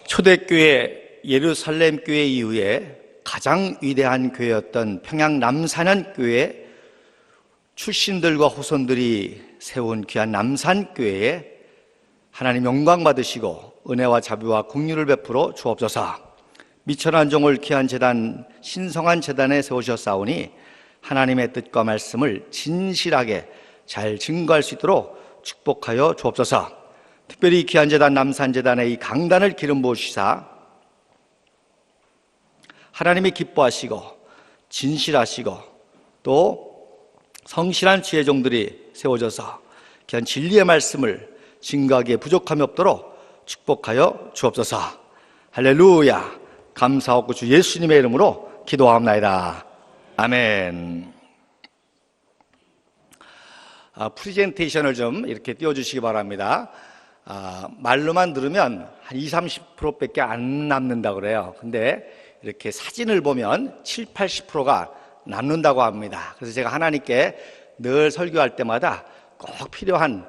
초대교회 예루살렘 교회 이후에 가장 위대한 교회였던 평양 남산교회 출신들과 후손들이 세운 귀한 남산교회에 하나님 영광 받으시고 은혜와 자비와 긍휼을 베풀어 주옵소서. 미천한 종을 귀한 제단 신성한 제단에 세우셨사오니 하나님의 뜻과 말씀을 진실하게 잘 증거할 수 있도록 축복하여 주옵소서. 특별히 귀한 제단 남산제단의 이 강단을 기름 부으시사 하나님이 기뻐하시고 진실하시고 또 성실한 지혜종들이 세워져서 귀한 진리의 말씀을 증거하기에 부족함이 없도록 축복하여 주옵소서. 할렐루야. 감사하고 주 예수님의 이름으로 기도하옵나이다. 아멘. 프리젠테이션을 좀 이렇게 띄워주시기 바랍니다. 말로만 들으면 한 20, 30%밖에 안 남는다고 그래요. 근데 이렇게 사진을 보면 7, 80%가 남는다고 합니다. 그래서 제가 하나님께 늘 설교할 때마다 꼭 필요한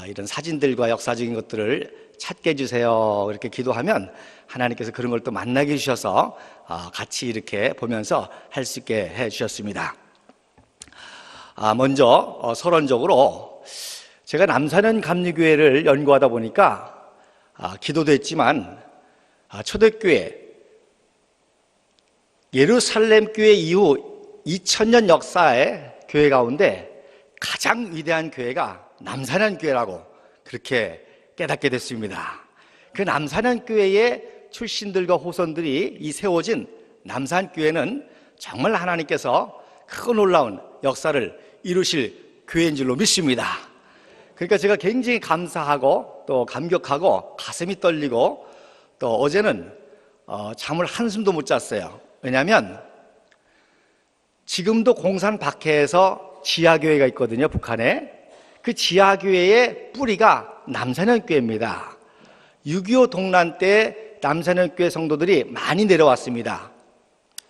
이런 사진들과 역사적인 것들을 찾게 해주세요. 이렇게 기도하면 하나님께서 그런 걸 또 만나게 해주셔서 같이 이렇게 보면서 할 수 있게 해주셨습니다. 먼저 서론적으로 제가 남산현 감리교회를 연구하다 보니까 기도도 했지만 초대교회 예루살렘 교회 이후 2000년 역사의 교회 가운데 가장 위대한 교회가 남산현 교회라고 그렇게 깨닫게 됐습니다. 그 남산현 교회의 출신들과 후손들이 이 세워진 남산교회는 정말 하나님께서 크고 놀라운 역사를 이루실 교회인 줄로 믿습니다. 그러니까 제가 굉장히 감사하고 또 감격하고 가슴이 떨리고 또 어제는 잠을 한숨도 못 잤어요. 왜냐하면 지금도 공산 박해에서 지하교회가 있거든요, 북한에. 그 지하교회의 뿌리가 남산현교회입니다. 6.25 동란 때 남산현교회 성도들이 많이 내려왔습니다.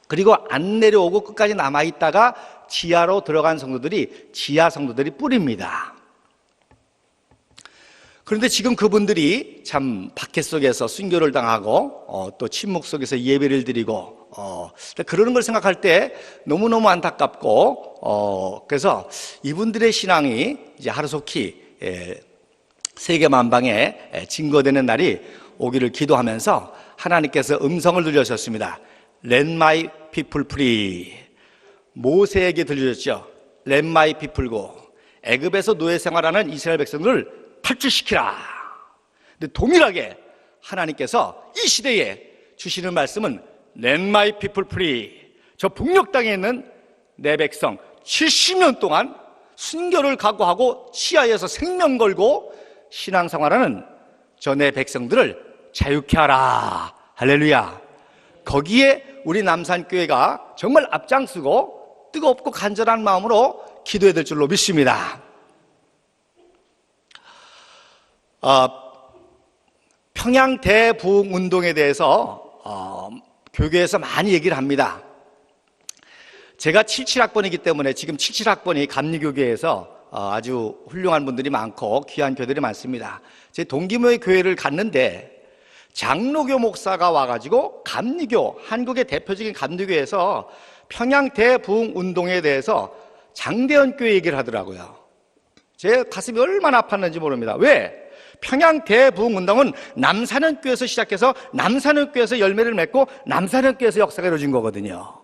그리고 안 내려오고 끝까지 남아있다가 지하로 들어간 성도들이 지하 성도들이 뿌리입니다. 그런데 지금 그분들이 참 박해 속에서 순교를 당하고 또 침묵 속에서 예배를 드리고 그러는 걸 생각할 때 너무너무 안타깝고 그래서 이분들의 신앙이 이제 하루속히 세계 만방에 증거되는 날이 오기를 기도하면서 하나님께서 음성을 들려주셨습니다. Let my people free. 모세에게 들려줬죠. Let my people go. 애굽에서 노예 생활하는 이스라엘 백성들을 탈출시키라. 근데 동일하게 하나님께서 이 시대에 주시는 말씀은 Let my people free. 저 북녘 땅에 있는 내 백성 70년 동안 순교를 각오하고 치하에서 생명 걸고 신앙생활하는 저 내 백성들을 자유케 하라. 할렐루야. 거기에 우리 남산교회가 정말 앞장서고 뜨겁고 간절한 마음으로 기도해야 될 줄로 믿습니다. 평양 대부흥 운동에 대해서 교계에서 많이 얘기를 합니다. 제가 77학번이기 때문에 지금 77학번이 감리교계에서 아주 훌륭한 분들이 많고 귀한 교회들이 많습니다. 제 동기모의 교회를 갔는데 장로교 목사가 와가지고 감리교, 한국의 대표적인 감리교에서 평양 대부흥 운동에 대해서 장대현 교회 얘기를 하더라고요. 제 가슴이 얼마나 아팠는지 모릅니다. 왜? 평양 대부흥 운동은 남산현교에서 시작해서 남산현교에서 열매를 맺고 남산현교에서 역사가 이루어진 거거든요.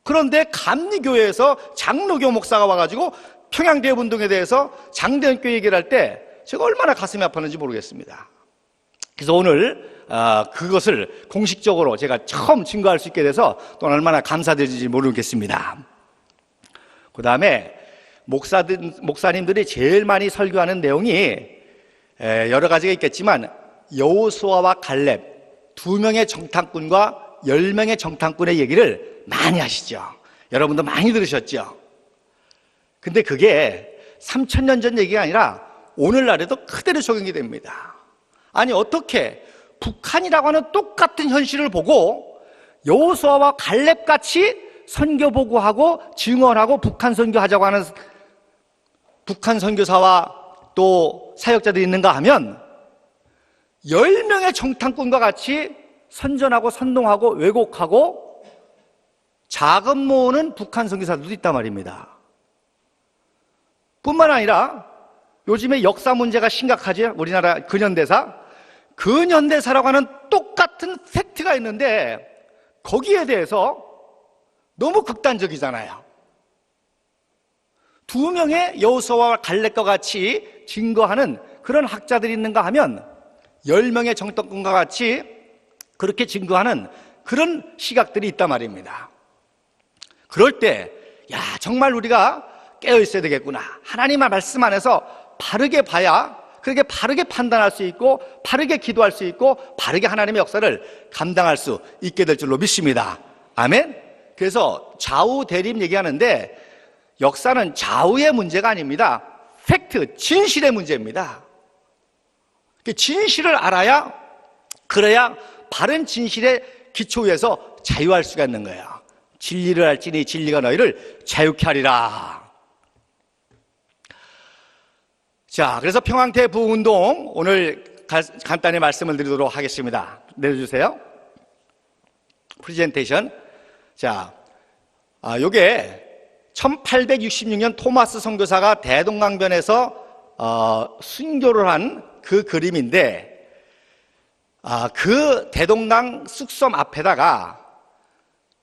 그런데 감리교회에서 장로교 목사가 와가지고 평양 대부흥 운동에 대해서 장대현 교회 얘기를 할 때 제가 얼마나 가슴이 아팠는지 모르겠습니다. 그래서 오늘 그것을 공식적으로 제가 처음 증거할 수 있게 돼서 또 얼마나 감사드릴지 모르겠습니다. 그 다음에 목사님들이 제일 많이 설교하는 내용이 여러 가지가 있겠지만 여호수아와 갈렙 2명의 정탐꾼과 10명의 정탐꾼의 얘기를 많이 하시죠. 여러분도 많이 들으셨죠. 근데 그게 3000년 전 얘기가 아니라 오늘날에도 그대로 적용이 됩니다. 아니 어떻게 북한이라고 하는 똑같은 현실을 보고 여호수아와 갈렙같이 선교 보고하고 증언하고 북한 선교하자고 하는 북한 선교사와 또 사역자들이 있는가 하면 10명의 정탐꾼과 같이 선전하고 선동하고 왜곡하고 자금 모으는 북한 선교사들도 있단 말입니다. 뿐만 아니라 요즘에 역사 문제가 심각하죠. 우리나라 근현대사라고 하는 똑같은 팩트가 있는데 거기에 대해서 너무 극단적이잖아요. 2명의 여호수아와 갈렙과 같이 증거하는 그런 학자들이 있는가 하면 10명의 정탐꾼과 같이 그렇게 증거하는 그런 시각들이 있단 말입니다. 그럴 때 정말 우리가 깨어 있어야 되겠구나. 하나님의 말씀 안에서 바르게 봐야 그렇게 바르게 판단할 수 있고 바르게 기도할 수 있고 바르게 하나님의 역사를 감당할 수 있게 될 줄로 믿습니다. 아멘. 그래서 좌우 대립 얘기하는데 역사는 좌우의 문제가 아닙니다. 팩트, 진실의 문제입니다. 진실을 알아야 그래야 바른 진실의 기초 위에서 자유할 수가 있는 거예요. 진리를 알지니 진리가 너희를 자유케 하리라. 자, 그래서 평양대부흥운동 오늘 간단히 말씀을 드리도록 하겠습니다. 내려주세요. 프레젠테이션. 자, 요게 1866년 토마스 선교사가 대동강변에서 순교를 한 그 그림인데 그 대동강 쑥섬 앞에다가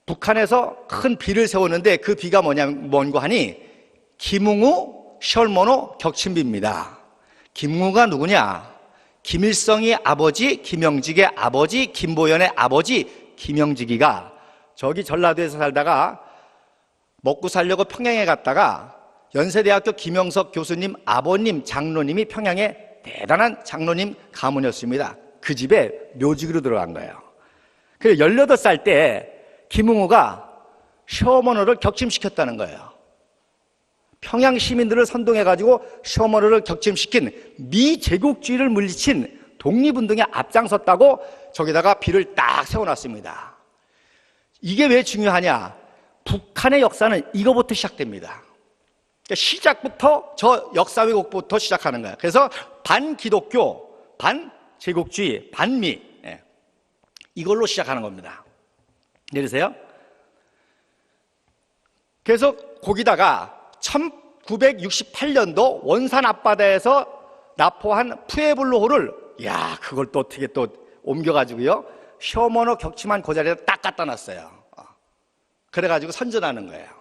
북한에서 큰 비를 세웠는데 그 비가 뭔고 하니 김웅우, 셜모노 격침비입니다. 김웅우가 누구냐? 김일성의 아버지, 김영직의 아버지, 김보연의 아버지 김영직이가 저기 전라도에서 살다가 먹고 살려고 평양에 갔다가 연세대학교 김영석 교수님 아버님 장로님이 평양에 대단한 장로님 가문이었습니다. 그 집에 묘직으로 들어간 거예요. 그래서 18살 때 김웅우가 셔머너를 격침시켰다는 거예요. 평양 시민들을 선동해가지고 셔머너를 격침시킨 미제국주의를 물리친 독립운동에 앞장섰다고 저기다가 비를 딱 세워놨습니다. 이게 왜 중요하냐? 북한의 역사는 이거부터 시작됩니다. 그러니까 시작부터 저 역사 왜곡부터 시작하는 거예요. 그래서 반기독교, 반제국주의, 반미 이걸로 시작하는 겁니다. 내리세요. 그래서 거기다가 1968년도 원산 앞바다에서 납포한 푸에블로호를 그걸 또 어떻게 또 옮겨가지고요 셔머너 격침한 그 자리에 딱 갖다 놨어요. 그래가지고 선전하는 거예요.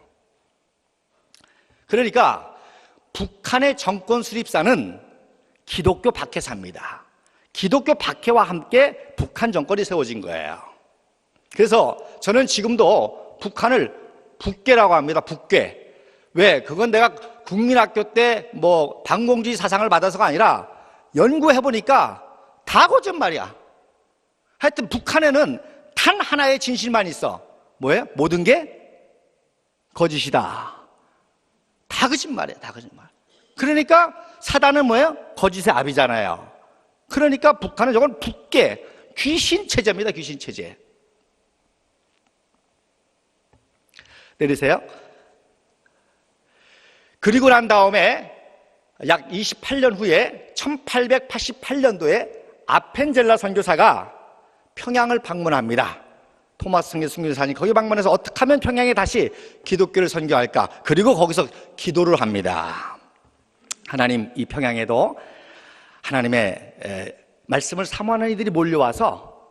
그러니까 북한의 정권 수립사는 기독교 박해사입니다. 기독교 박해와 함께 북한 정권이 세워진 거예요. 그래서 저는 지금도 북한을 북괴라고 합니다. 북괴. 왜? 그건 내가 국민학교 때 뭐 반공주의 사상을 받아서가 아니라 연구해보니까 다 거짓말이야. 하여튼 북한에는 단 하나의 진실만 있어. 뭐예요? 모든 게 거짓이다. 다 거짓말이에요. 다 거짓말. 그러니까 사단은 뭐예요? 거짓의 압이잖아요. 그러니까 북한은 저건 북괴, 귀신 체제입니다. 귀신 체제. 내리세요. 그리고 난 다음에 약 28년 후에 1888년도에 아펜젤라 선교사가 평양을 방문합니다. 토마스 선교사님 거기 방문해서 어떻게 하면 평양에 다시 기독교를 선교할까? 그리고 거기서 기도를 합니다. 하나님, 이 평양에도 하나님의 말씀을 사모하는 이들이 몰려와서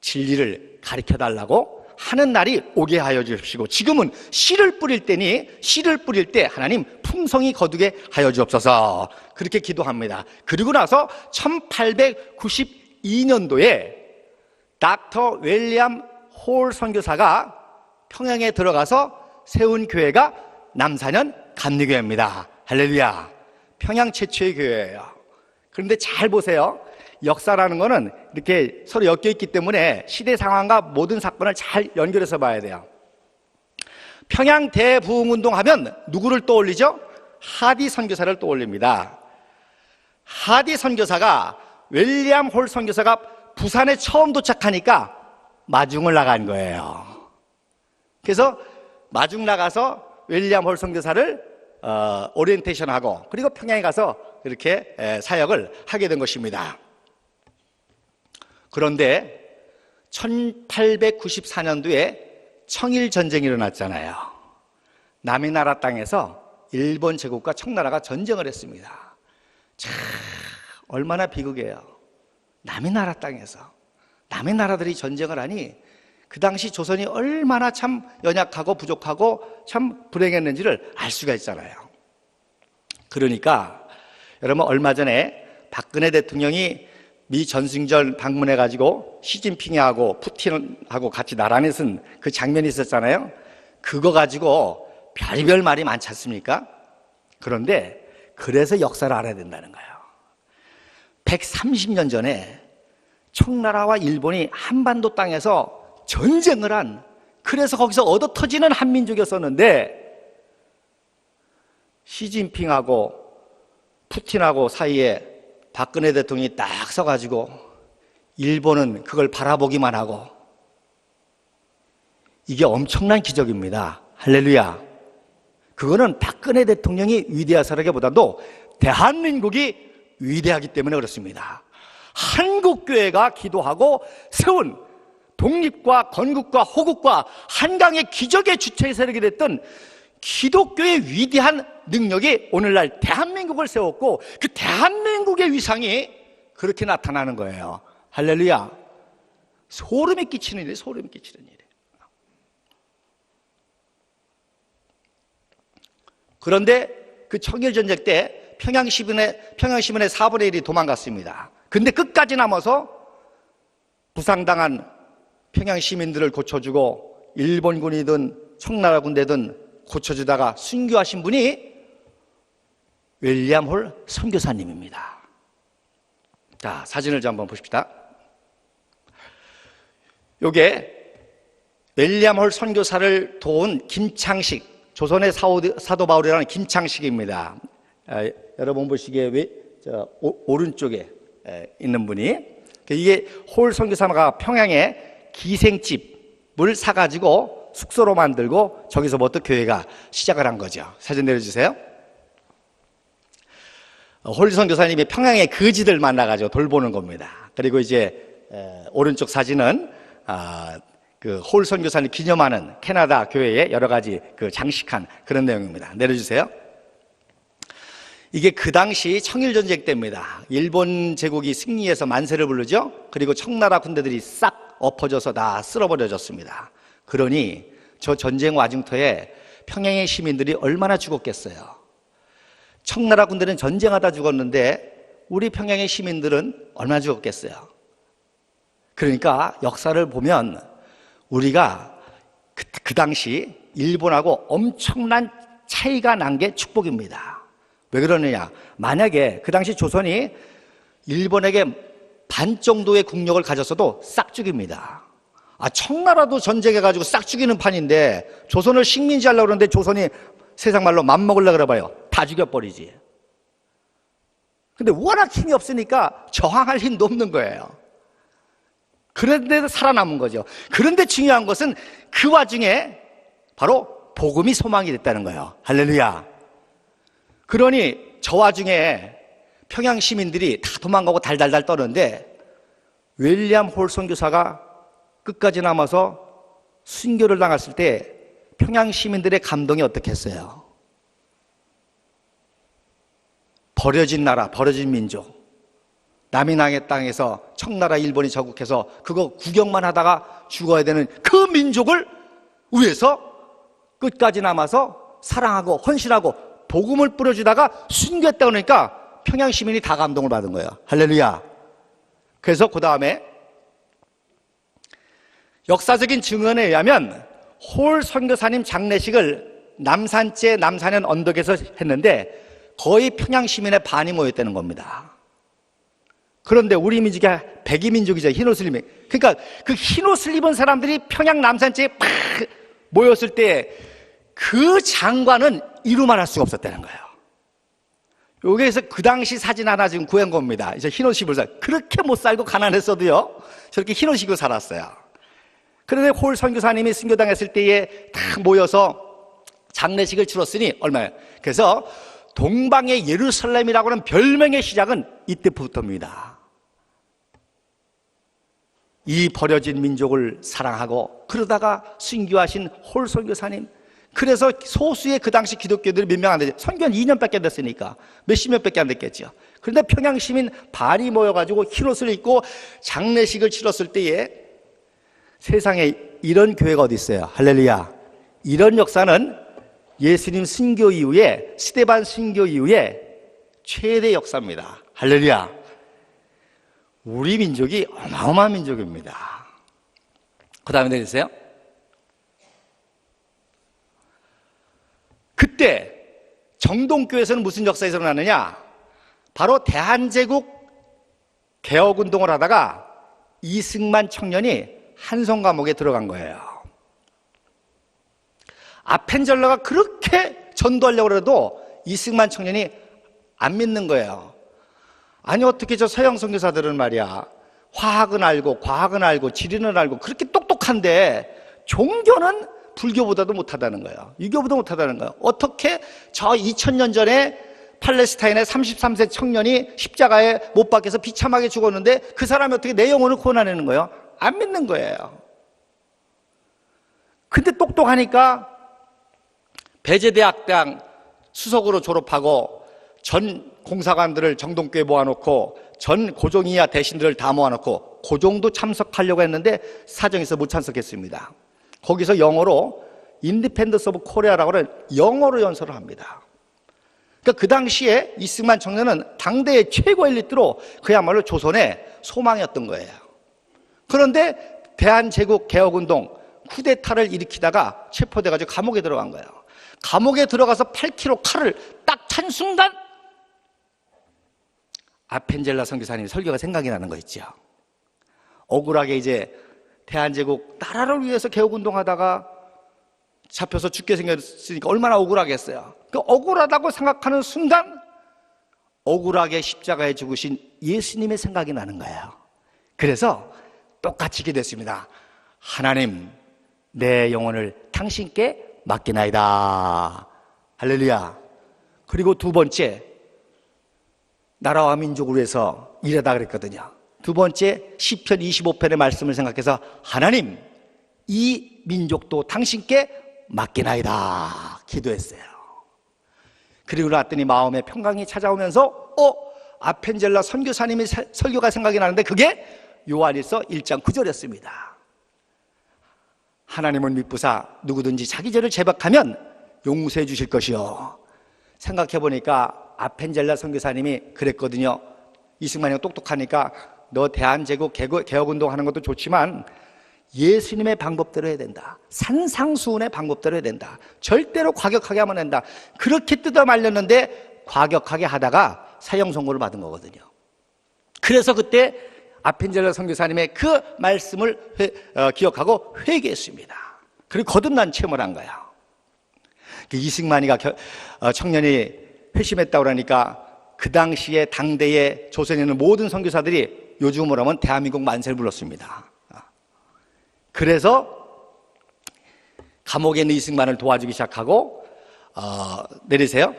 진리를 가르쳐달라고 하는 날이 오게 하여 주십시고, 지금은 씨를 뿌릴 때니 씨를 뿌릴 때 하나님 풍성이 거두게 하여 주옵소서. 그렇게 기도합니다. 그리고 나서 1892년도에 닥터 윌리엄 홀 선교사가 평양에 들어가서 세운 교회가 남사년 감리교회입니다. 할렐루야. 평양 최초의 교회예요. 그런데 잘 보세요. 역사라는 거는 이렇게 서로 엮여 있기 때문에 시대 상황과 모든 사건을 잘 연결해서 봐야 돼요. 평양 대부흥운동 하면 누구를 떠올리죠? 하디 선교사를 떠올립니다. 하디 선교사가 윌리엄 홀 선교사가 부산에 처음 도착하니까 마중을 나간 거예요. 그래서 마중 나가서 윌리엄 홀 선교사를 오리엔테이션하고 그리고 평양에 가서 이렇게 사역을 하게 된 것입니다. 그런데 1894년도에 청일전쟁이 일어났잖아요. 남의 나라 땅에서 일본 제국과 청나라가 전쟁을 했습니다. 참 얼마나 비극이에요. 남의 나라 땅에서 남의 나라들이 전쟁을 하니 그 당시 조선이 얼마나 참 연약하고 부족하고 참 불행했는지를 알 수가 있잖아요. 그러니까 여러분, 얼마 전에 박근혜 대통령이 미 전승절 방문해가지고 시진핑하고 푸틴하고 같이 나란히 쓴 그 장면이 있었잖아요. 그거 가지고 별별 말이 많지 않습니까? 그런데 그래서 역사를 알아야 된다는 거예요. 130년 전에 청나라와 일본이 한반도 땅에서 전쟁을 한, 그래서 거기서 얻어터지는 한민족이었었는데 시진핑하고 푸틴하고 사이에 박근혜 대통령이 딱 서가지고 일본은 그걸 바라보기만 하고, 이게 엄청난 기적입니다. 할렐루야. 그거는 박근혜 대통령이 위대해서라기보다도 대한민국이 위대하기 때문에 그렇습니다. 한국교회가 기도하고 세운 독립과 건국과 호국과 한강의 기적의 주체 세력이 됐던 기독교의 위대한 능력이 오늘날 대한민국을 세웠고, 그 대한민국의 위상이 그렇게 나타나는 거예요. 할렐루야. 소름이 끼치는 일이에요. 소름이 끼치는 일이에요. 그런데 그 청일전쟁 때 평양시민의 4분의 1이 도망갔습니다. 근데 끝까지 남아서 부상당한 평양 시민들을 고쳐주고 일본군이든 청나라 군대든 고쳐주다가 순교하신 분이 윌리엄 홀 선교사님입니다. 자, 사진을 좀 한번 보십시다. 요게 윌리엄 홀 선교사를 도운 김창식, 조선의 사도 바울이라는 김창식입니다. 여러분 보시기에 오른쪽에 있는 분이, 이게 홀 선교사가 평양에 기생집을 사가지고 숙소로 만들고 저기서부터 교회가 시작을 한 거죠. 사진 내려주세요. 홀 선교사님이 평양의 거지들 만나가지고 돌보는 겁니다. 그리고 이제 오른쪽 사진은 그 홀 선교사님 기념하는 캐나다 교회의 여러 가지 그 장식한 그런 내용입니다. 내려주세요. 이게 그 당시 청일전쟁 때입니다. 일본 제국이 승리해서 만세를 부르죠. 그리고 청나라 군대들이 싹 엎어져서 다 쓸어버려졌습니다. 그러니 저 전쟁 와중터에 평양의 시민들이 얼마나 죽었겠어요. 청나라 군대는 전쟁하다 죽었는데 우리 평양의 시민들은 얼마나 죽었겠어요. 그러니까 역사를 보면 우리가 그 당시 일본하고 엄청난 차이가 난 게 축복입니다. 왜 그러느냐, 만약에 그 당시 조선이 일본에게 반 정도의 국력을 가졌어도 싹 죽입니다. 청나라도 전쟁해가지고 싹 죽이는 판인데 조선을 식민지 하려고 그러는데 조선이 세상 말로 맘먹으려고 그래봐요. 다 죽여버리지. 근데 워낙 힘이 없으니까 저항할 힘도 없는 거예요. 그런데도 살아남은 거죠. 그런데 중요한 것은 그 와중에 바로 복음이 소망이 됐다는 거예요. 할렐루야. 그러니 저 와중에 평양 시민들이 다 도망가고 달달달 떠는데 윌리엄 홀 선교사가 끝까지 남아서 순교를 당했을 때 평양 시민들의 감동이 어떻겠어요? 버려진 나라, 버려진 민족, 남이낭의 땅에서 청나라 일본이 저국해서 그거 구경만 하다가 죽어야 되는 그 민족을 위해서 끝까지 남아서 사랑하고 헌신하고 복음을 뿌려주다가 순교했다 그러니까 평양 시민이 다 감동을 받은 거예요. 할렐루야. 그래서 그 다음에 역사적인 증언에 의하면 홀 선교사님 장례식을 남산의 언덕에서 했는데 거의 평양 시민의 반이 모였다는 겁니다. 그런데 우리 민족이 백이민족이죠. 흰옷을 입은. 그러니까 그 흰옷을 입은 사람들이 평양 남산지에 팍 모였을 때 그 장관은 이루말할 수가 없었다는 거예요. 여기에서 그 당시 사진 하나 지금 구한 겁니다. 이제 흰옷 입을 사람. 그렇게 못 살고 가난했어도요, 저렇게 흰옷 입고 살았어요. 그런데 홀 선교사님이 순교당했을 때에 다 모여서 장례식을 치렀으니 얼마예요? 그래서 동방의 예루살렘이라고 하는 별명의 시작은 이때부터입니다. 이 버려진 민족을 사랑하고 그러다가 순교하신 홀 선교사님, 그래서 소수의 그 당시 기독교들이 몇 명 안 되죠. 선교는 2년밖에 안 됐으니까 몇십 명밖에 안 됐겠죠. 그런데 평양 시민 반이 모여가지고 흰옷을 입고 장례식을 치렀을 때에 세상에 이런 교회가 어디 있어요? 할렐루야. 이런 역사는 예수님 순교 이후에, 스데반 순교 이후에 최대 역사입니다. 할렐루야. 우리 민족이 어마어마한 민족입니다. 그 다음에 내리세요. 그때 정동교에서는 무슨 역사가 일어나느냐? 바로 대한제국 개혁운동을 하다가 이승만 청년이 한성 감옥에 들어간 거예요. 아펜젤러가 그렇게 전도하려고 해도 이승만 청년이 안 믿는 거예요. 아니 어떻게 저 서양 선교사들은 말이야, 화학은 알고 과학은 알고 지리는 알고 그렇게 똑똑한데 종교는 불교보다도 못하다는 거예요. 유교보다 못하다는 거예요. 어떻게 저 2000년 전에 팔레스타인의 33세 청년이 십자가에 못 박혀서 비참하게 죽었는데 그 사람이 어떻게 내 영혼을 구원하려는 거예요? 안 믿는 거예요. 근데 똑똑하니까 배제대학당 수석으로 졸업하고 전 공사관들을 정동교에 모아놓고 전 고종 이하 대신들을 다 모아놓고 고종도 참석하려고 했는데 사정에서 못 참석했습니다. 거기서 영어로 인디펜던스 오브 코리아라고 하는 영어로 연설을 합니다. 그러니까 그 당시에 이승만 청년은 당대의 최고 엘리트로 그야말로 조선의 소망이었던 거예요. 그런데 대한제국 개혁운동 쿠데타를 일으키다가 체포돼가지고 감옥에 들어간 거예요. 감옥에 들어가서 8kg 칼을 딱 찬 순간 아펜젤라 선교사님 설교가 생각이 나는 거 있죠. 억울하게 이제 대한제국 나라를 위해서 개혁운동하다가 잡혀서 죽게 생겼으니까 얼마나 억울하겠어요. 그 억울하다고 생각하는 순간 억울하게 십자가에 죽으신 예수님의 생각이 나는 거예요. 그래서 똑같이 기도했습니다. 하나님, 내 영혼을 당신께 맡기나이다. 할렐루야. 그리고 두 번째, 나라와 민족을 위해서 일하다 그랬거든요. 두 번째, 시편 25편의 말씀을 생각해서 하나님, 이 민족도 당신께 맡기나이다 기도했어요. 그리고 났더니 마음에 평강이 찾아오면서 아펜젤라 선교사님의 설교가 생각이 나는데 그게 요한일서 1장 9절이었습니다. 하나님은 믿부사 누구든지 자기 죄를 제박하면 용서해 주실 것이요. 생각해보니까 아펜젤라 선교사님이 그랬거든요. 이승만이 똑똑하니까 너 대한제국 개혁운동 하는 것도 좋지만 예수님의 방법대로 해야 된다. 산상수훈의 방법대로 해야 된다. 절대로 과격하게 하면 안 된다. 그렇게 뜯어 말렸는데 과격하게 하다가 사형 선고를 받은 거거든요. 그래서 그때 아펜젤라 선교사님의 그 말씀을 기억하고 회개했습니다. 그리고 거듭난 체험을 한 거야. 이승만이가 청년이 회심했다고 그러니까 그 당시에 당대의 조선에 있는 모든 선교사들이 요즘으로 하면 대한민국 만세를 불렀습니다. 그래서 감옥에 있는 이승만을 도와주기 시작하고 내리세요.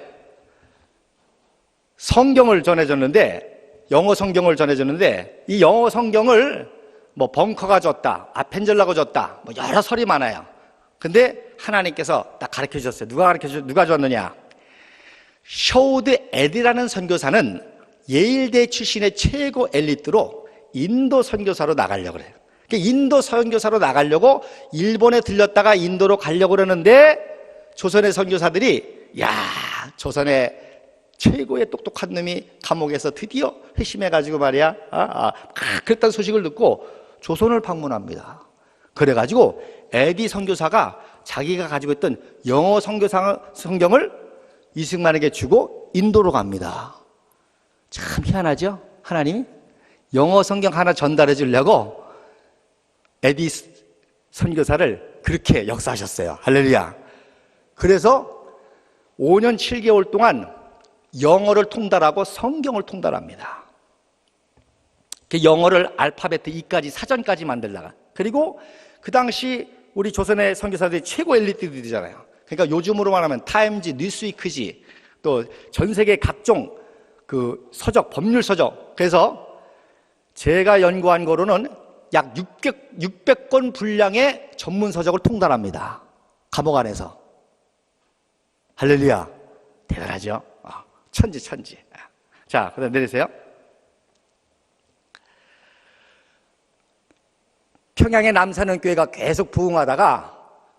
성경을 전해줬는데, 영어 성경을 전해줬는데 이 영어 성경을 뭐 벙커가 줬다, 아펜젤라가 줬다, 뭐 여러 설이 많아요. 근데 하나님께서 딱 가르쳐 주셨어요. 누가 줬느냐? 셔우드 에디라는 선교사는 예일대 출신의 최고 엘리트로 인도 선교사로 나가려고 그래요. 인도 선교사로 나가려고 일본에 들렸다가 인도로 가려고 그러는데 조선의 선교사들이 조선의 최고의 똑똑한 놈이 감옥에서 드디어 회심해가지고 말이야 그랬다는 소식을 듣고 조선을 방문합니다. 그래가지고 에디 선교사가 자기가 가지고 있던 영어 성경을 이승만에게 주고 인도로 갑니다. 참 희한하죠? 하나님이 영어 성경 하나 전달해 주려고 에디 선교사를 그렇게 역사하셨어요. 할렐루야. 그래서 5년 7개월 동안 영어를 통달하고 성경을 통달합니다. 영어를 알파벳 E까지 사전까지 만들다가, 그리고 그 당시 우리 조선의 선교사들이 최고 엘리트들이잖아요. 그러니까 요즘으로 말하면 타임지, 뉴스위크지, 또 전 세계 각종 그 서적, 법률 서적. 그래서 제가 연구한 거로는 약 600권 분량의 전문 서적을 통달합니다. 감옥 안에서. 할렐루야. 대단하죠? 천지. 자, 그다음 내리세요. 평양의 남산은교회가 계속 부흥하다가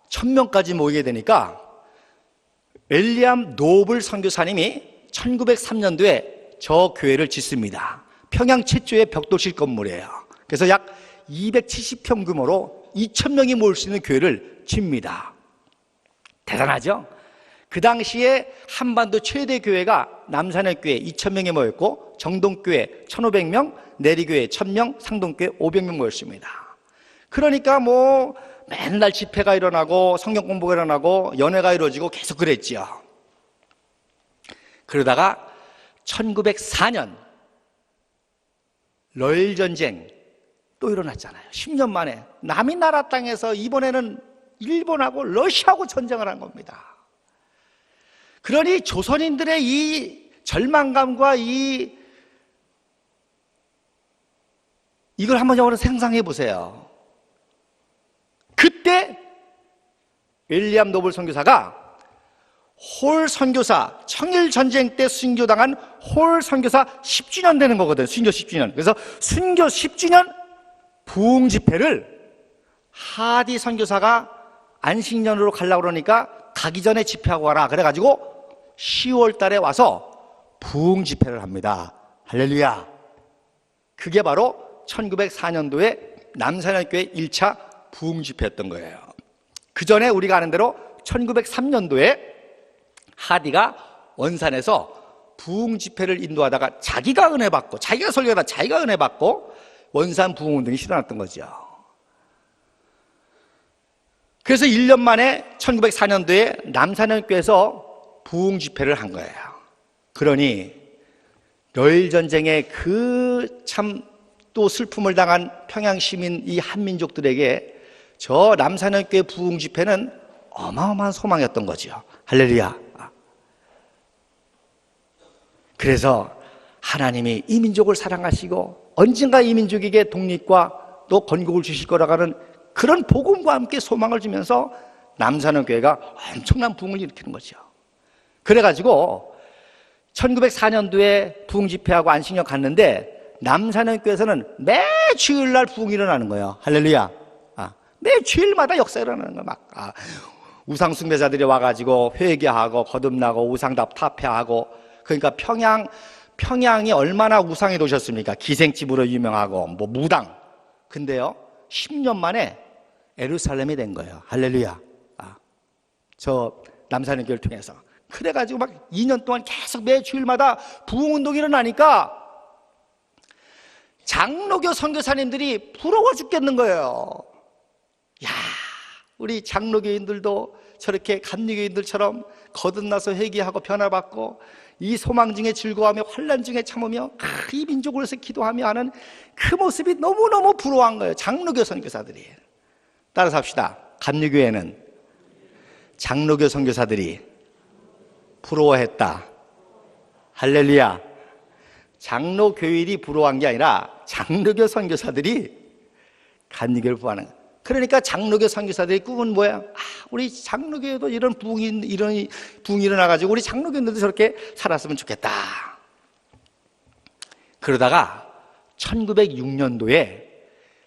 1000명까지 모이게 되니까 윌리엄 노블 선교사님이 1903년도에 저 교회를 짓습니다. 평양 최초의 벽돌실 건물이에요. 그래서 약 270평 규모로 2000명이 모일 수 있는 교회를 짓습니다. 대단하죠? 그 당시에 한반도 최대 교회가 남산의교회 2000명이 모였고, 정동교회 1500명, 내리교회 1000명, 상동교회 500명 모였습니다. 그러니까 뭐 맨날 집회가 일어나고 성경 공부가 일어나고 연회가 이루어지고 계속 그랬지요. 그러다가 1904년 러일 전쟁 또 일어났잖아요. 10년 만에 남이 나라 땅에서 이번에는 일본하고 러시아하고 전쟁을 한 겁니다. 그러니 조선인들의 이 절망감과 이걸 한번 영어로 상상해 보세요. 그때 윌리엄 노블 선교사가 홀 선교사, 청일전쟁 때 순교당한 홀 선교사 10주년 되는 거거든. 순교 10주년. 그래서 순교 10주년 부흥 집회를 하디 선교사가 안식년으로 가려고 그러니까 가기 전에 집회하고 와라. 그래가지고 10월 달에 와서 부흥 집회를 합니다. 할렐루야. 그게 바로 1904년도에 남산의교회 1차 부흥 집회였던 거예요. 그 전에 우리가 아는 대로 1903년도에 하디가 원산에서 부흥 집회를 인도하다가 자기가 은혜 받고, 자기가 설교하다 자기가 은혜 받고 원산 부흥 운동이 일어났던 거죠. 그래서 1년 만에 1904년도에 남산의교회에서 부흥 집회를 한 거예요. 그러니 러일 전쟁의 그 참 또 슬픔을 당한 평양 시민 이 한민족들에게 저 남산의교회 부흥 집회는 어마어마한 소망이었던 거죠. 할렐루야. 그래서 하나님이 이 민족을 사랑하시고 언젠가 이 민족에게 독립과 또 건국을 주실 거라고 하는 그런 복음과 함께 소망을 주면서 남산의교회가 엄청난 부흥을 일으키는 거죠. 그래가지고 1904년도에 부흥 집회하고 안식년 갔는데 남산의교회에서는 매 주일날 부흥이 일어나는 거예요. 할렐루야. 매 주일마다 역사 일어나는 거예요. 우상 숭배자들이 와가지고 회개하고 거듭나고 우상답 타패하고. 그러니까 평양이 얼마나 우상의 도시였습니까? 기생집으로 유명하고 뭐 무당. 근데요 10년 만에 예루살렘이 된 거예요. 할렐루야. 저 남산의교회를 통해서. 그래가지고 막 2년 동안 계속 매 주일마다 부흥운동이 일어나니까 장로교 선교사님들이 부러워 죽겠는 거예요. 야, 우리 장로교인들도 저렇게 감리교인들처럼 거듭나서 회개하고 변화받고 이 소망 중에 즐거워하며 환난 중에 참으며 이 민족을 위해서 기도하며 하는 그 모습이 너무너무 부러워한 거예요. 장로교 선교사들이. 따라서 합시다. 감리교회는 장로교 선교사들이 부러워했다. 할렐루야. 장로교인이 부러워한 게 아니라 장로교 선교사들이 감리교를 부하는 거예요. 그러니까 장로교 선교사들의 꿈은 뭐야? 우리 장로교에도 이런 부흥이 일어나가지고 우리 장로교인들도 저렇게 살았으면 좋겠다. 그러다가 1906년도에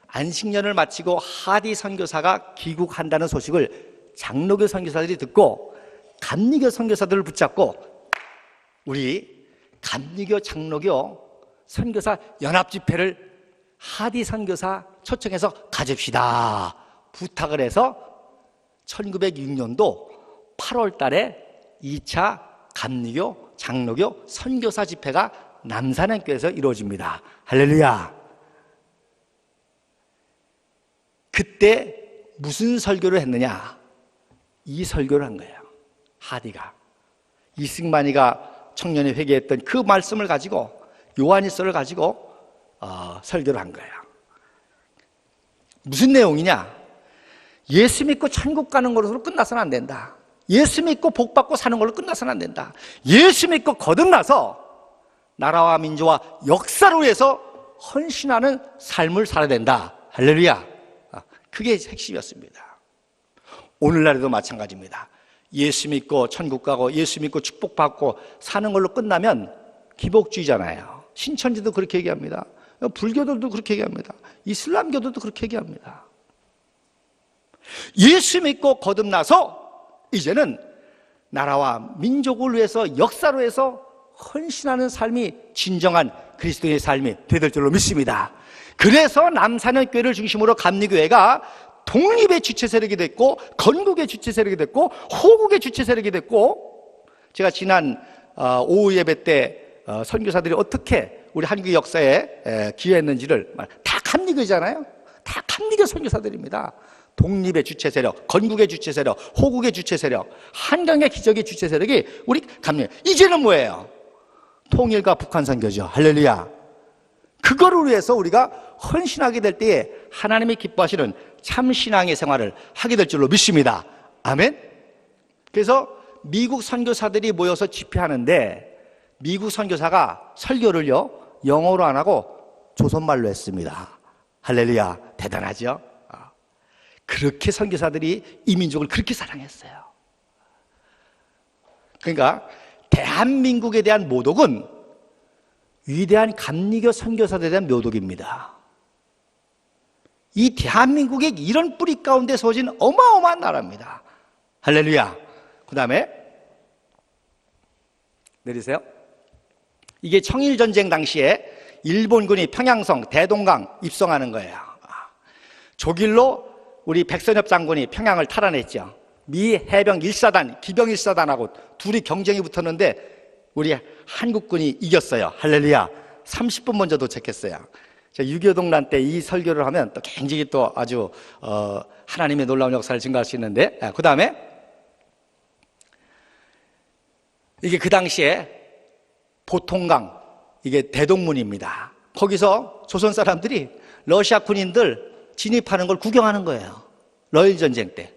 안식년을 마치고 하디 선교사가 귀국한다는 소식을 장로교 선교사들이 듣고 감리교 선교사들을 붙잡고 우리 감리교 장로교 선교사 연합 집회를 하디 선교사 초청해서 가집시다 부탁을 해서 1906년도 8월 달에 2차 감리교 장로교 선교사 집회가 남산의교회에서 이루어집니다. 할렐루야. 그때 무슨 설교를 했느냐? 이 설교를 한 거예요. 하디가 이승만이가 청년이 회개했던 그 말씀을 가지고 요한일서를 가지고 설교를 한 거예요. 무슨 내용이냐? 예수 믿고 천국 가는 것으로 끝나서는 안 된다. 예수 믿고 복 받고 사는 걸로 끝나서는 안 된다. 예수 믿고 거듭나서 나라와 민족과 역사를 위해서 헌신하는 삶을 살아야 된다. 할렐루야. 그게 핵심이었습니다. 오늘날에도 마찬가지입니다. 예수 믿고 천국 가고 예수 믿고 축복받고 사는 걸로 끝나면 기복주의잖아요. 신천지도 그렇게 얘기합니다. 불교들도 그렇게 얘기합니다. 이슬람교들도 그렇게 얘기합니다. 예수 믿고 거듭나서 이제는 나라와 민족을 위해서 역사로 해서 헌신하는 삶이 진정한 그리스도의 삶이 되될 줄로 믿습니다. 그래서 남산현교회를 중심으로 감리교회가 독립의 주체 세력이 됐고 건국의 주체 세력이 됐고 호국의 주체 세력이 됐고, 제가 지난 오후 예배 때 선교사들이 어떻게 우리 한국의 역사에 기여했는지를 다 감리교잖아요. 다 감리교 선교사들입니다. 독립의 주체 세력, 건국의 주체 세력, 호국의 주체 세력, 한강의 기적의 주체 세력이 우리 감리. 이제는 뭐예요? 통일과 북한 선교죠. 할렐루야. 그거를 위해서 우리가 헌신하게 될 때에 하나님이 기뻐하시는 참 신앙의 생활을 하게 될 줄로 믿습니다. 아멘. 그래서 미국 선교사들이 모여서 집회하는데 미국 선교사가 설교를요 영어로 안 하고 조선말로 했습니다. 할렐루야. 대단하죠. 그렇게 선교사들이 이 민족을 그렇게 사랑했어요. 그러니까 대한민국에 대한 모독은 위대한 감리교 선교사들에 대한 모독입니다. 이 대한민국의 이런 뿌리 가운데 서진 어마어마한 나라입니다. 할렐루야. 그 다음에 내리세요. 이게 청일전쟁 당시에 일본군이 평양성, 대동강 입성하는 거예요. 조길로 우리 백선엽 장군이 평양을 탈환했죠. 미 해병 1사단, 기병 1사단하고 둘이 경쟁이 붙었는데 우리 한국군이 이겼어요. 할렐루야. 30분 먼저 도착했어요. 6.25 동란 때 이 설교를 하면 또 굉장히 또 아주 하나님의 놀라운 역사를 증거할 수 있는데, 그 다음에 이게 그 당시에 보통강, 이게 대동문입니다. 거기서 조선 사람들이 러시아 군인들 진입하는 걸 구경하는 거예요. 러일 전쟁 때.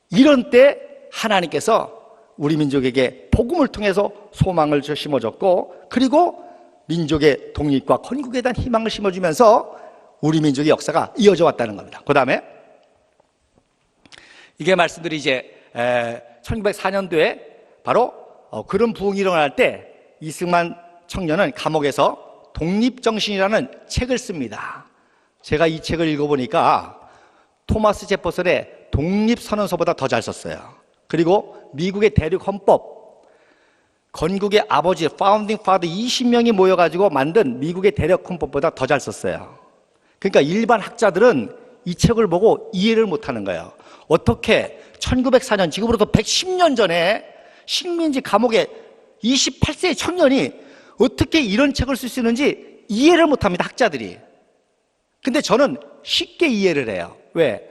이런 때 하나님께서 우리 민족에게 복음을 통해서 소망을 심어줬고, 그리고 민족의 독립과 건국에 대한 희망을 심어주면서 우리 민족의 역사가 이어져 왔다는 겁니다. 그 다음에 이게 말씀드린 이제 1904년도에 바로 그런 부흥이 일어날 때 이승만 청년은 감옥에서 독립정신이라는 책을 씁니다. 제가 이 책을 읽어보니까 토마스 제퍼슨의 독립선언서보다 더 잘 썼어요. 그리고 미국의 대륙 헌법, 건국의 아버지 파운딩 파더 20명이 모여가지고 만든 미국의 대륙 헌법보다 더 잘 썼어요. 그러니까 일반 학자들은 이 책을 보고 이해를 못하는 거예요. 어떻게 1904년, 지금으로부터 110년 전에 식민지 감옥에 28세의 청년이 어떻게 이런 책을 쓸 수 있는지 이해를 못합니다, 학자들이. 근데 저는 쉽게 이해를 해요. 왜?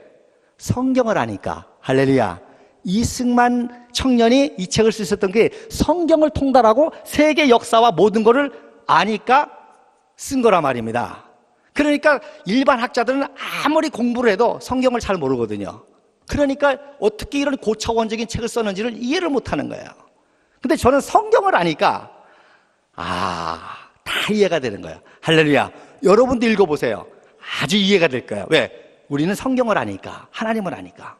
성경을 아니까. 할렐루야. 이승만 청년이 이 책을 쓰셨던 게 성경을 통달하고 세계 역사와 모든 것을 아니까 쓴 거란 말입니다. 그러니까 일반 학자들은 아무리 공부를 해도 성경을 잘 모르거든요. 그러니까 어떻게 이런 고차원적인 책을 썼는지를 이해를 못하는 거예요. 근데 저는 성경을 아니까 다 이해가 되는 거예요. 할렐루야. 여러분도 읽어보세요. 아주 이해가 될 거예요. 왜? 우리는 성경을 아니까, 하나님을 아니까.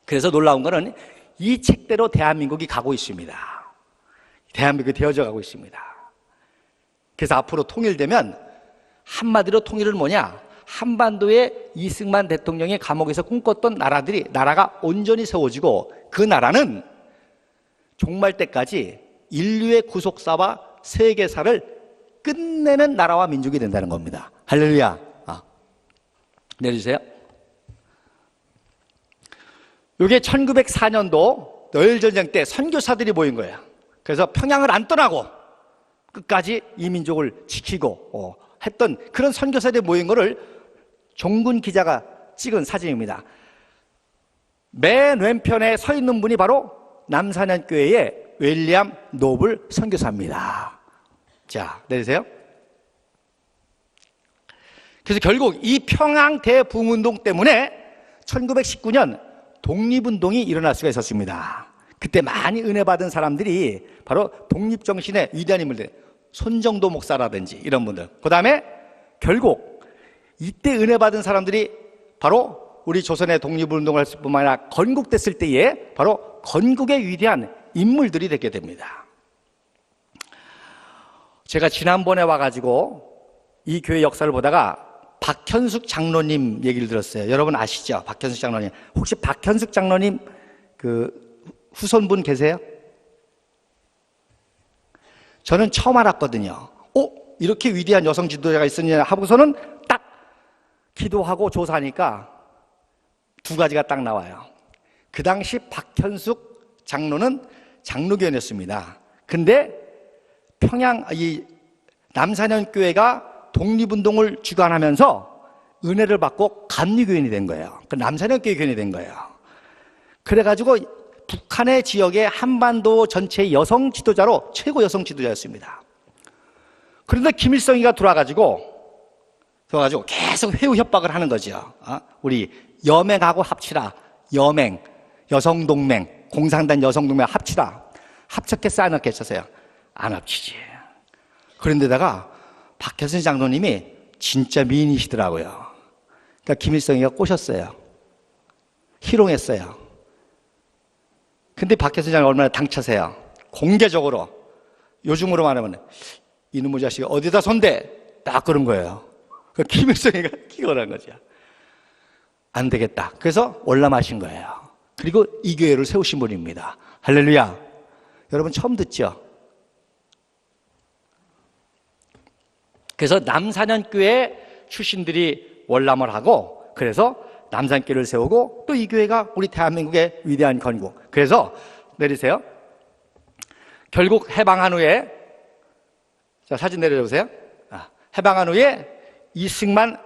그래서 놀라운 거는 이 책대로 대한민국이 가고 있습니다. 대한민국이 되어져 가고 있습니다. 그래서 앞으로 통일되면 한마디로 통일은 뭐냐? 한반도에 이승만 대통령이 감옥에서 꿈꿨던 나라가 온전히 세워지고 그 나라는 종말 때까지 인류의 구속사와 세계사를 끝내는 나라와 민족이 된다는 겁니다. 할렐루야. 내려주세요. 이게 1904년도 러일전쟁 때 선교사들이 모인 거예요. 그래서 평양을 안 떠나고 끝까지 이 민족을 지키고 했던 그런 선교사들이 모인 거를 종군 기자가 찍은 사진입니다. 맨 왼편에 서 있는 분이 바로 남산현교회의 윌리엄 노블 선교사입니다. 자, 내리세요. 그래서 결국 이 평양 대붕운동 때문에 1919년 독립운동이 일어날 수가 있었습니다. 그때 많이 은혜 받은 사람들이 바로 독립정신의 위대한 인물들, 손정도 목사라든지 이런 분들, 그 다음에 결국 이때 은혜 받은 사람들이 바로 우리 조선의 독립운동을 했을 뿐만 아니라 건국됐을 때에 바로 건국의 위대한 인물들이 되게 됩니다. 제가 지난번에 와가지고 이 교회 역사를 보다가 박현숙 장로님 얘기를 들었어요. 여러분 아시죠? 박현숙 장로님. 혹시 박현숙 장로님 그 후손분 계세요? 저는 처음 알았거든요. 이렇게 위대한 여성 지도자가 있었냐 하고서는 딱 기도하고 조사하니까 두 가지가 딱 나와요. 그 당시 박현숙 장로는 장로교회였습니다. 근데 이 남산현교회가 독립운동을 주관하면서 은혜를 받고 감리교인이 된 거예요. 그 남산현교회 교인이 된 거예요. 그래가지고 북한의 지역의 한반도 전체의 여성 지도자로 최고 여성 지도자였습니다. 그런데 김일성이가 들어와가지고 계속 회유 협박을 하는 거죠. 우리 여맹하고 합치라. 여맹, 여성동맹, 공산당 여성동맹 합치라. 합쳤겠어, 안 합쳤어요? 안 합치지. 그런데다가 박현순 장로님이 진짜 미인이시더라고요. 그러니까 김일성이가 꼬셨어요. 희롱했어요. 근데 박현순 장로님 얼마나 당차세요? 공개적으로, 요즘으로 말하면 이놈의 자식이 어디다 손대? 딱 그런 거예요. 김일성이가 기거란 거죠. 안 되겠다. 그래서 올라마신 거예요. 그리고 이 교회를 세우신 분입니다. 할렐루야. 여러분 처음 듣죠? 그래서 남산현교회 출신들이 월남을 하고, 그래서 남산교회를 세우고, 또 이 교회가 우리 대한민국의 위대한 건국. 그래서 내리세요. 결국 해방한 후에, 자, 사진 내려보세요. 해방한 후에 이승만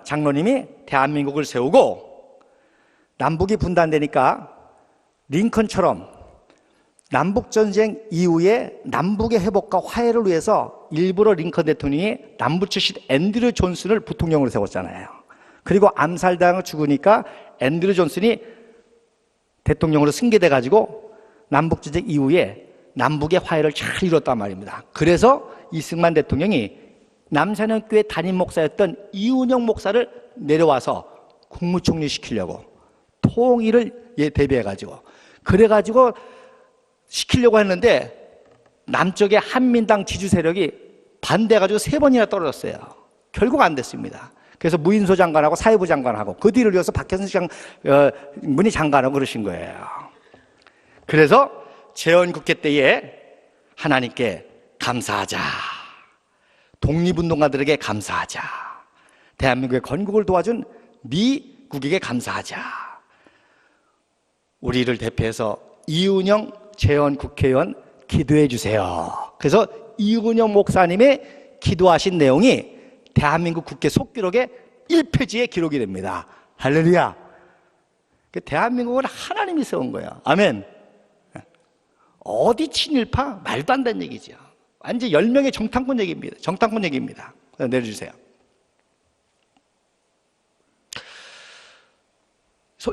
장로님이 대한민국을 세우고, 남북이 분단되니까 링컨처럼 남북전쟁 이후에 남북의 회복과 화해를 위해서 일부러 링컨 대통령이 남부 출신 앤드류 존슨을 부통령으로 세웠잖아요. 그리고 암살당을 죽으니까 앤드류 존슨이 대통령으로 승계돼가지고 남북전쟁 이후에 남북의 화해를 잘 이뤘단 말입니다. 그래서 이승만 대통령이 남산현교회 담임 목사였던 이운영 목사를 내려와서 국무총리 시키려고, 통일을 대비해가지고, 그래가지고 시키려고 했는데 남쪽의 한민당 지주 세력이 반대해가지고 3번이나 떨어졌어요. 결국 안 됐습니다. 그래서 무인소 장관하고 사회부 장관하고 그 뒤를 이어서 박현숙 문희 장관하고 그러신 거예요. 그래서 재헌국회 때에 하나님께 감사하자, 독립운동가들에게 감사하자, 대한민국의 건국을 도와준 미국에게 감사하자, 우리를 대표해서 이은영 재헌국회의원 기도해 주세요. 그래서 이은영 목사님이 기도하신 내용이 대한민국 국회 속기록의 1페이지에 기록이 됩니다. 할렐루야. 대한민국은 하나님이 세운 거예요. 아멘. 어디 친일파? 말도 안 되는 얘기죠. 완전 10명의 정탐꾼 얘기입니다. 정탐꾼 얘기입니다. 내려주세요.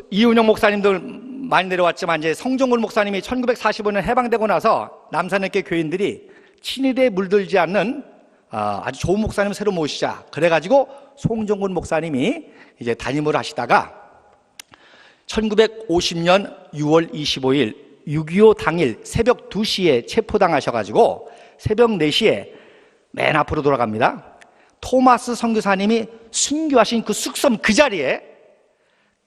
이은영 목사님들 많이 내려왔지만, 이제 성종근 목사님이 1945년 해방되고 나서 남산현교회 교인들이 친일에 물들지 않는 아주 좋은 목사님을 새로 모시자. 그래가지고 송종근 목사님이 이제 담임을 하시다가 1950년 6월 25일 6.25 당일 새벽 2시에 체포당하셔가지고 새벽 4시에 맨 앞으로 돌아갑니다. 토마스 선교사님이 순교하신 그 숙섬 그 자리에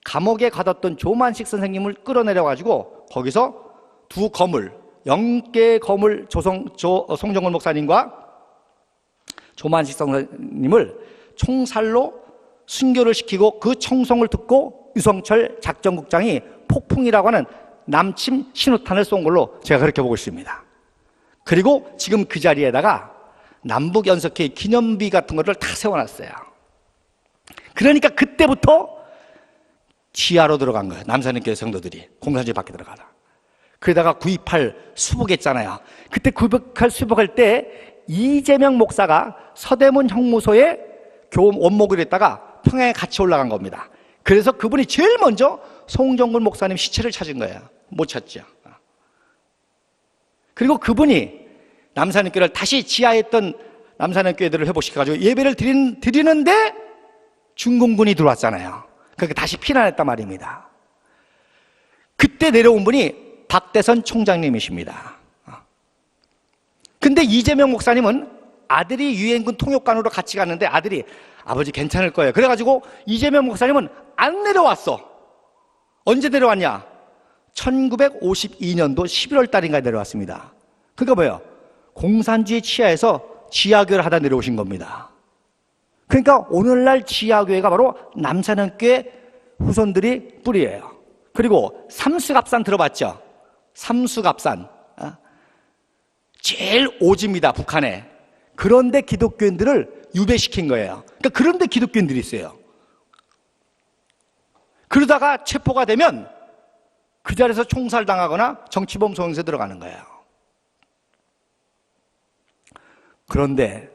감옥에 가뒀던 조만식 선생님을 끌어내려가지고 거기서 두 거물, 영계 거물 송정근 목사님과 조만식 선생님을 총살로 순교를 시키고, 그 총성을 듣고 유성철 작전국장이 폭풍이라고 하는 남침 신호탄을 쏜 걸로 제가 그렇게 보고 있습니다. 그리고 지금 그 자리에다가 남북연석회 기념비 같은 거를 다 세워놨어요. 그러니까 그때부터 지하로 들어간 거예요. 남산현교회 성도들이 공산주의 밖에 들어가라. 그러다가 9.28 수복했잖아요. 그때 9.28 수복할 때 이재명 목사가 서대문 형무소에 원목을 했다가 평양에 같이 올라간 겁니다. 그래서 그분이 제일 먼저 송정근 목사님 시체를 찾은 거예요. 못 찾죠. 그리고 그분이 남산현교회를 다시 지하에 있던 남산교회들을 회복시켜가지고 예배를 드리는데 중공군이 들어왔잖아요. 그러니까 다시 피난했단 말입니다. 그때 내려온 분이 박대선 총장님이십니다. 근데 이재명 목사님은 아들이 유엔군 통역관으로 같이 갔는데 아들이 아버지 괜찮을 거예요. 그래가지고 이재명 목사님은 안 내려왔어. 언제 내려왔냐? 1952년도 11월 달인가 내려왔습니다. 그러니까 뭐예요? 공산주의 치하에서 지하교회를 하다 내려오신 겁니다. 그러니까 오늘날 지하교회가 바로 남산교회 후손들이 뿌리예요. 그리고 삼수갑산 들어봤죠? 삼수갑산 제일 오지입니다, 북한에. 그런데 기독교인들을 유배시킨 거예요. 그러니까 그런데 기독교인들이 있어요. 그러다가 체포가 되면 그 자리에서 총살당하거나 정치범 소형세 들어가는 거예요. 그런데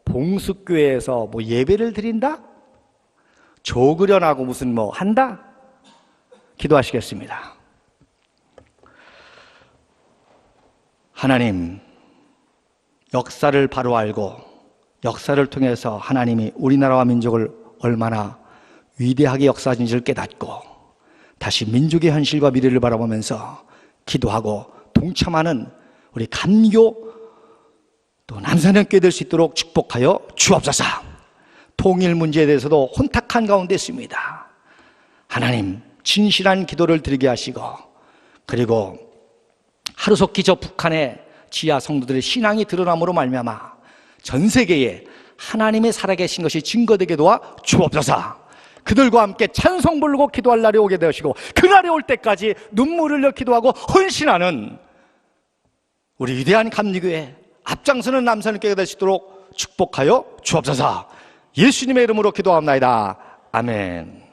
봉숙교회에서 뭐 예배를 드린다? 조그련하고 무슨 뭐 한다? 기도하시겠습니다. 하나님, 역사를 바로 알고 역사를 통해서 하나님이 우리나라와 민족을 얼마나 위대하게 역사하신 지를 깨닫고 다시 민족의 현실과 미래를 바라보면서 기도하고 동참하는 우리 감리교 또 남산형교회 될 수 있도록 축복하여 주옵소서. 통일 문제에 대해서도 혼탁한 가운데 있습니다. 하나님, 진실한 기도를 드리게 하시고 그리고 하루속히 저 북한의 지하 성도들의 신앙이 드러남으로 말미암아 전 세계에 하나님의 살아계신 것이 증거되게 도와 주옵소서. 그들과 함께 찬송 부르고 기도할 날이 오게 되시고 그날이 올 때까지 눈물을 흘려 기도하고 헌신하는 우리 위대한 감리교회 앞장서는 남산교회가 될 수 있도록 축복하여 주옵소서. 예수님의 이름으로 기도합나이다. 아멘.